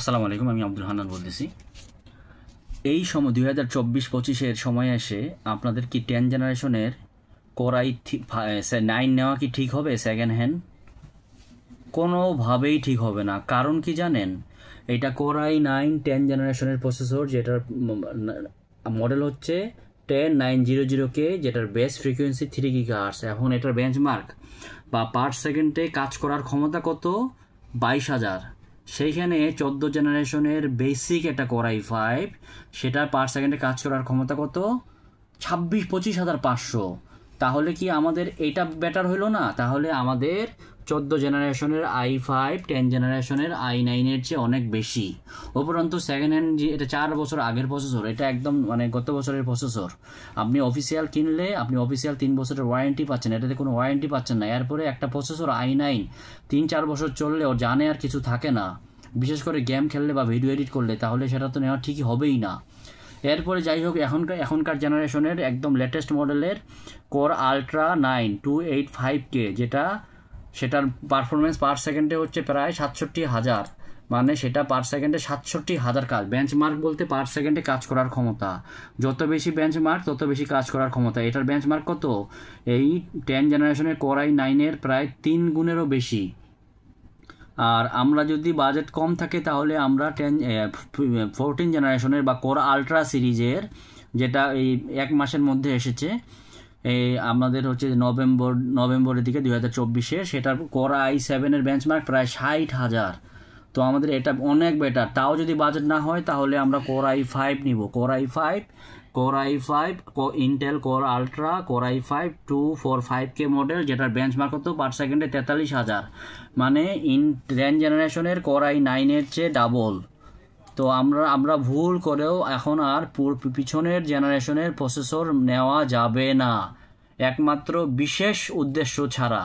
আসসালামু আলাইকুম, আমি আব্দুল হান্নান বলতেছি। এই সময় 2024-25-এর সময় এসে আপনাদের কি 10 জেনারেশনের কোরাই 9 নেওয়া কি ঠিক হবে? সেকেন্ড হ্যান্ড কোনোভাবেই ঠিক হবে না। কারণ কি জানেন? এটা কোরাই 10 জেনারেশনের প্রসেসর, যেটার মডেল হচ্ছে 10900K, যেটার বেস ফ্রিকোয়েন্সি 3 GHz। এখন এটার বেঞ্চমার্ক বা পার সেকেন্ডে কাজ করার ক্ষমতা কত? 22,000। সেইখানে 14 জেনারেশনের বেসিক একটা কোরাই 5, সেটার পার সেকেন্ডে কাজ করার ক্ষমতা কত? 25,500। তাহলে কি আমাদের এটা বেটার হইল না? তাহলে আমাদের 14 জেনারেশনের i5 10 জেনারেশনের i9-এর চেয়ে অনেক বেশি। উপরন্তু সেকেন্ড হ্যান্ড, যে এটা 4 বছর আগের প্রসেসর, এটা একদম গত বছরের প্রসেসর। আপনি অফিসিয়াল কিনলে আপনি অফিসিয়াল 3 বছরের ওয়ারেন্টি পাচ্ছেন, এটাতে কোনো ওয়ারেন্টি পাচ্ছেন না। এরপরে একটা প্রসেসর i9 3-4 বছর চললেও জানে আর কিছু থাকে না, বিশেষ করে গেম খেললে বা ভিডিও এডিট করলে, তাহলে সেটা তো নেওয়া ঠিকই হবেই না। এরপরে যাই হোক, এখনকার জেনারেশনের একদম লেটেস্ট মডেলের কোর আলট্রা 9 285K, সেটার পারফরমেন্স পার সেকেন্ডে হচ্ছে প্রায় 67,000। মানে সেটা পার সেকেন্ডে 67,000 কাজ। বেঞ্চমার্ক বলতে পার সেকেন্ডে কাজ করার ক্ষমতা। যত বেশি বেঞ্চমার্ক তত বেশি কাজ করার ক্ষমতা। এটার বেঞ্চমার্ক কত? এই 10 জেনারেশনের কোরাই 9-এর প্রায় 3 গুণেরও বেশি। আর আমরা যদি বাজেট কম থাকে তাহলে আমরা 14 জেনারেশনের বা কোর আলট্রা সিরিজের, যেটা এই 1 মাসের মধ্যে এসেছে, এই আমাদের হচ্ছে নভেম্বরের দিকে 2024-এ, সেটার কোর i7-এর বেঞ্চমার্ক প্রায় 60,000। তো আমাদের এটা অনেক বেটার। তাও যদি বাজেট না হয় তাহলে আমরা কোর i5 নিব। Core i5 Intel core ultra core i5 245K model, যেটার বেঞ্চমার্ক হতো পার সেকেন্ডে 43,000। মানে 10 জেনারেশনের কোর i9-এর চেয়ে ডাবল। তো আমরা ভুল করেও এখন আর পিছনের জেনারেশনের প্রসেসর নেওয়া যাবে না, একমাত্র বিশেষ উদ্দেশ্য ছাড়া।